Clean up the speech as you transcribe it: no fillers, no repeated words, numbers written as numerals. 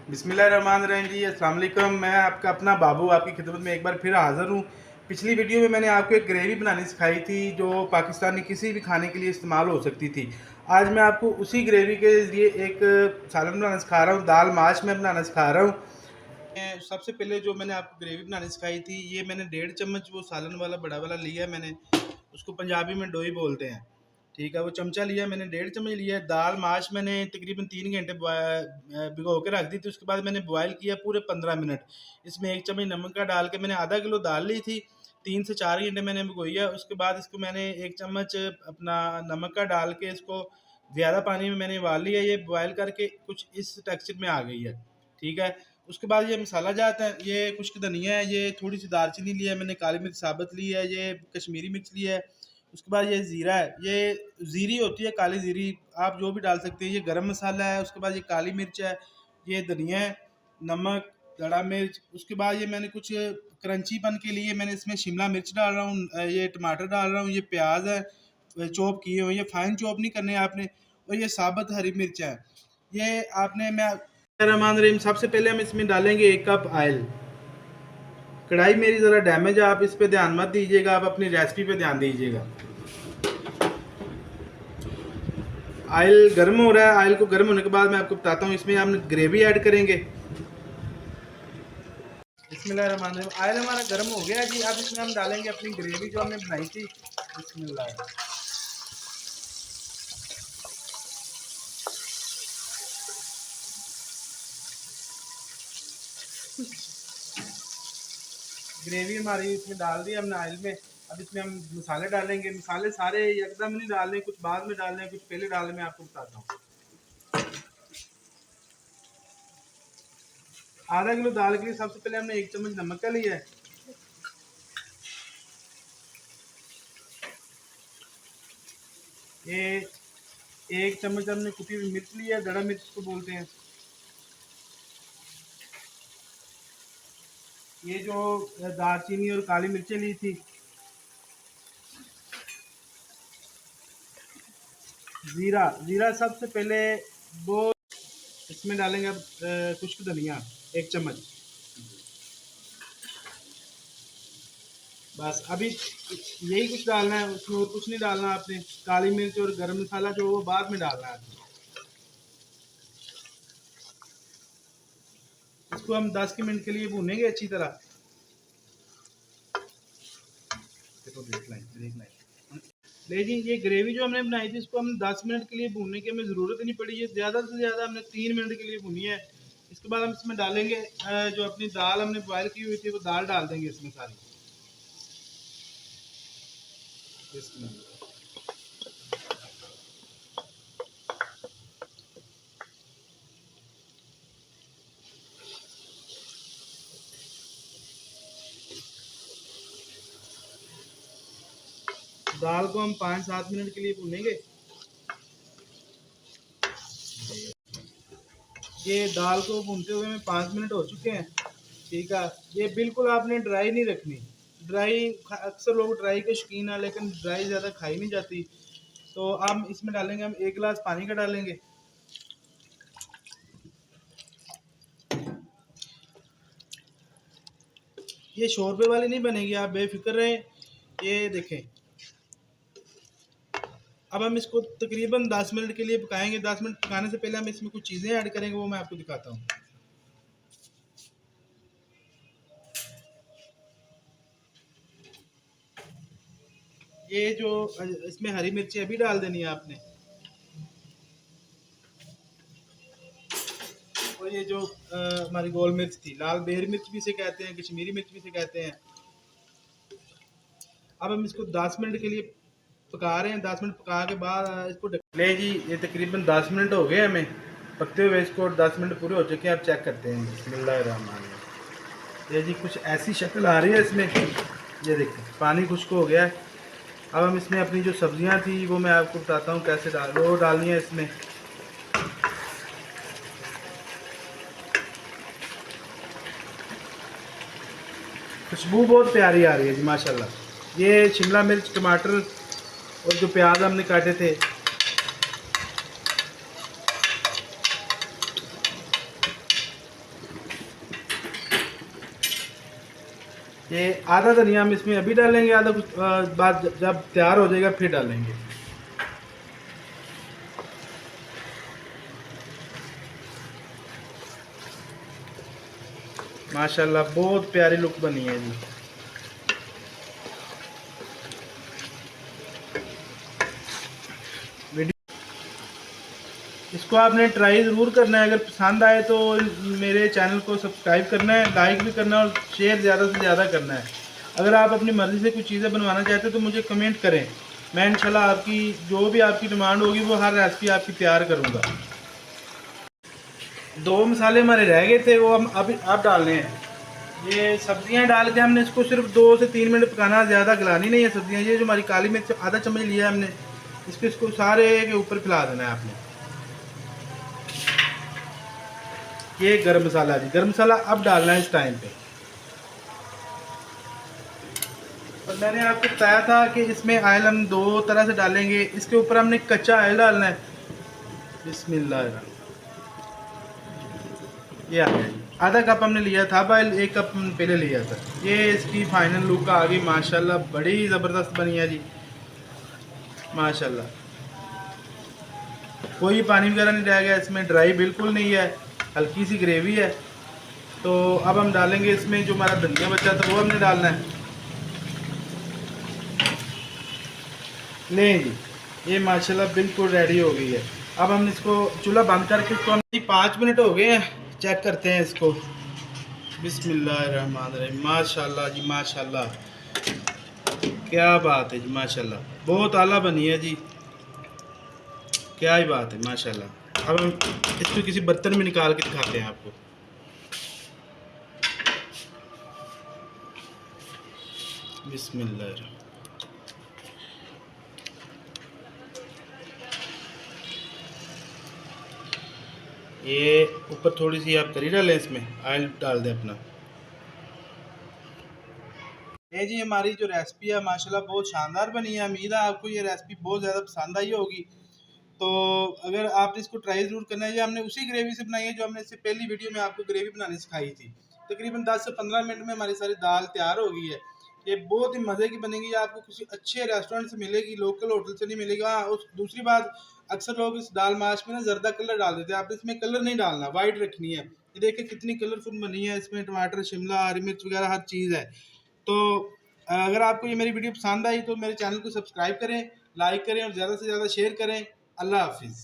बिस्मिल्लाहिर्रहमानिर्रहीम जी, अस्सलाम वालेकुम। मैं आपका अपना बाबू आपकी खिदमत में एक बार फिर हाज़िर हूँ। पिछली वीडियो में मैंने आपको एक ग्रेवी बनानी सिखाई थी जो पाकिस्तानी किसी भी खाने के लिए इस्तेमाल हो सकती थी। आज मैं आपको उसी ग्रेवी के ज़रिए एक सालन बनाना सिखा रहा हूँ, दाल माश में बनाना सिखा रहा हूँ। सबसे पहले जो मैंने आपको ग्रेवी बनानी सिखाई थी, ये मैंने 1.5 चम्मच वो सालन वाला बड़ा वाला लिया है मैंने, उसको पंजाबी में डोई बोलते हैं। ठीक है, वो चमचा लिया मैंने, 1.5 चम्मच लिया है। दाल माश मैंने तकरीबन 3 घंटे भिगो के रख दी थी, उसके बाद मैंने बॉयल किया पूरे 15 मिनट। इसमें 1 चम्मच नमक का डाल के मैंने आधा किलो दाल ली थी, 3 से 4 घंटे मैंने भिगोई है। उसके बाद इसको मैंने 1 चम्मच अपना नमक का डाल के इसको ज़्यादा पानी में मैंने उबाल लिया। ये बॉयल करके कुछ इस टेक्सचर में आ गई है। ठीक है, उसके बाद ये मसाला जाता है, ये कुछ धनिया है, ये थोड़ी सी दालचीनी लिया है मैंने, काली मिर्च साबुत ली है, ये कश्मीरी मिर्च लिया है। उसके बाद ये ज़ीरा है, ये ज़ीरी होती है, काली ज़ीरी, आप जो भी डाल सकते हैं। ये गरम मसाला है, उसके बाद ये काली मिर्च है, ये धनिया है, नमक, दड़ा मिर्च। उसके बाद ये मैंने कुछ क्रंचीपन के लिए मैंने इसमें शिमला मिर्च डाल रहा हूँ, ये टमाटर डाल रहा हूँ, ये प्याज है चॉप किए हुए, ये फाइन चॉप नहीं करने आपने, और ये साबुत हरी मिर्च है। ये आपने मैं रहमान रहीम, सबसे पहले हम इसमें डालेंगे 1 कप ऑयल। कढ़ाई मेरी ज़रा डैमेज है, आप इस पे ध्यान मत दीजिएगा, आप अपनी रेसिपी पे ध्यान दीजिएगा। ऑयल गर्म हो रहा है, ऑयल को गर्म होने के बाद मैं आपको बताता हूँ इसमें हम ग्रेवी ऐड करेंगे। बिस्मिल्लाहिर्रहमानिर्रहीम, ऑयल हमारा गर्म हो गया जी। अब इसमें हम डालेंगे अपनी ग्रेवी जो हमने बनाई थी। बिस्मिल्लाह। ग्रेवी हमारी इसमें डाल दी हमने ऑयल में। अब इसमें हम मसाले डालेंगे। मसाले सारे एकदम नहीं डालने, कुछ बाद में डालने, कुछ पहले डालने, मैं आपको बताता हूँ। आधा किलो दाल के लिए सबसे पहले हमने 1 चम्मच नमक का लिया है। ये 1 चम्मच हमने कुटी हुई मिर्च लिया है, दड़ा मिर्च को बोलते हैं। ये जो दालचीनी और काली मिर्चें ली थी। ज़ीरा, ज़ीरा सबसे पहले वो इसमें डालेंगे। अब खुश्क धनिया 1 चम्मच। बस अभी यही कुछ डालना है, उसमें और कुछ नहीं डालना आपने। काली मिर्च और गरम मसाला जो वो बाद में डालना है। इसको हम 10 के मिनट के लिए भूनेंगे अच्छी तरह। देखो ले जी, ये ग्रेवी जो हमने बनाई थी इसको हम 10 मिनट के लिए भूनने की हमें ज़रूरत ही नहीं पड़ी है। ज़्यादा से ज़्यादा हमने 3 मिनट के लिए भूनी है। इसके बाद हम इसमें डालेंगे जो अपनी दाल हमने बॉयल की हुई थी, वो दाल डाल देंगे इसमें सारी। इसमें दाल को हम 5-7 मिनट के लिए भूनेंगे। ये दाल को भूनते हुए हमें 5 मिनट हो चुके हैं। ठीक है, ये बिल्कुल आपने ड्राई नहीं रखनी। ड्राई अक्सर लोग ड्राई के शौकीन है, लेकिन ड्राई ज़्यादा खाई नहीं जाती। तो हम इसमें डालेंगे, हम 1 गिलास पानी का डालेंगे। ये शोरबे वाली नहीं बनेगी, आप बेफिक्र रहें। ये देखें, अब हम इसको तकरीबन 10 मिनट के लिए पकाएंगे। 10 मिनट पकाने से पहले हम इसमें कुछ चीज़ें ऐड करेंगे, वो मैं आपको दिखाता हूँ। ये जो इसमें हरी मिर्ची अभी डाल देनी है आपने, और ये जो हमारी गोल मिर्च थी, लाल बेर मिर्च भी इसे कहते हैं, कश्मीरी मिर्च भी इसे कहते हैं। अब हम इसको 10 मिनट के लिए पका रहे हैं। 10 मिनट पका के बाद इसको ले जी, ये तकरीबन 10 मिनट हो गए हमें पकते हुए। इसको 10 मिनट पूरे हो चुके हैं, अब चेक करते हैं। बिस्मिल्लाहिर्रहमानिर्रहीम। ये जी कुछ ऐसी शक्ल आ रही है इसमें, ये देखिए पानी खुश्क हो गया है। अब हम इसमें अपनी जो सब्जियां थी वो मैं आपको बताता हूँ कैसे डालनी है इसमें। खुशबू बहुत प्यारी आ रही है जी माशाल्लाह। ये शिमला मिर्च, टमाटर और जो प्याज हमने काटे थे, ये आधा धनिया हम इसमें अभी डालेंगे, आधा कुछ बाद जब तैयार हो जाएगा फिर डालेंगे। माशाल्लाह बहुत प्यारी लुक बनी है जी। वीडियो इसको आपने ट्राई ज़रूर करना है। अगर पसंद आए तो मेरे चैनल को सब्सक्राइब करना है, लाइक भी करना है और शेयर ज़्यादा से ज़्यादा करना है। अगर आप अपनी मर्ज़ी से कुछ चीज़ें बनवाना चाहते हो तो मुझे कमेंट करें, मैं इंशाल्लाह आपकी जो भी आपकी डिमांड होगी वो हर रेसिपी आपकी तैयार करूँगा। 2 मसाले हमारे रह गए थे, वो हम अभी अब डालने हैं। ये सब्जियां डाल के हमने इसको सिर्फ 2 से 3 मिनट पकाना, ज़्यादा गलानी नहीं है सब्जियां। ये जो हमारी काली मिर्च आधा चम्मच लिया है हमने, इसको सारे के ऊपर फैला देना है आपने। ये गरम मसाला जी, गरम मसाला अब डालना है इस टाइम पे। और मैंने आपको बताया था कि इसमें ऑयल हम 2 तरह से डालेंगे। इसके ऊपर हमने कच्चा ऑयल डालना है। बिस्मिल्लाह, ये आ गया जी। आधा कप हमने लिया था ऑयल, 1 कप हमने पहले लिया था। ये इसकी फाइनल लुक आ गई माशाल्लाह, बड़ी ज़बरदस्त बनी है जी माशाल्लाह। कोई पानी वगैरह नहीं रह गया इसमें, ड्राई बिल्कुल नहीं है, हल्की सी ग्रेवी है। तो अब हम डालेंगे इसमें जो हमारा धनिया बचा था वो हमने डालना है। नहीं जी, ये माशाल्लाह बिल्कुल रेडी हो गई है। अब हम इसको चूल्हा बंद करके इसको हम 5 मिनट हो गए हैं, चेक करते हैं इसको। बिस्मिल्लाहिर्रहमानिर्रहीम, माशाल्लाह जी माशाल्लाह, क्या बात है जी माशाल्लाह, बहुत आला बनी है जी, क्या ही बात है माशाल्लाह। अब हम इसको किसी बर्तन में निकाल के दिखाते हैं आपको। बिस्मिल्लाह, ये ऊपर थोड़ी सी आप करी डालें, इसमें ऑयल डाल दें अपना। ये जी हमारी जो रेसिपी है माशाल्लाह बहुत शानदार बनी है। उम्मीद है आपको ये रेसिपी बहुत ज़्यादा पसंद आई होगी। तो अगर आप इसको ट्राई ज़रूर करना है। ये हमने उसी ग्रेवी से बनाई है जो हमने इससे पहली वीडियो में आपको ग्रेवी बनानी सिखाई थी। तकरीबन 10 से 15 मिनट में हमारी सारी दाल तैयार हो गई है। ये बहुत ही मज़े की बनेगी, आपको किसी अच्छे रेस्टोरेंट से मिलेगी, लोकल होटल से नहीं मिलेगी। हाँ, उस दूसरी बात, अक्सर लोग इस दाल माश में ना जर्दा कलर डाल देते हैं, आप इसमें कलर नहीं डालना, वाइट रखनी है। ये देखिए कितनी कलरफुल बनी है, इसमें टमाटर, शिमला, हरी मिर्च वगैरह हर चीज़ है। तो अगर आपको ये मेरी वीडियो पसंद आई तो मेरे चैनल को सब्सक्राइब करें, लाइक करें और ज़्यादा से ज़्यादा शेयर करें। अल्लाह हाफिज़।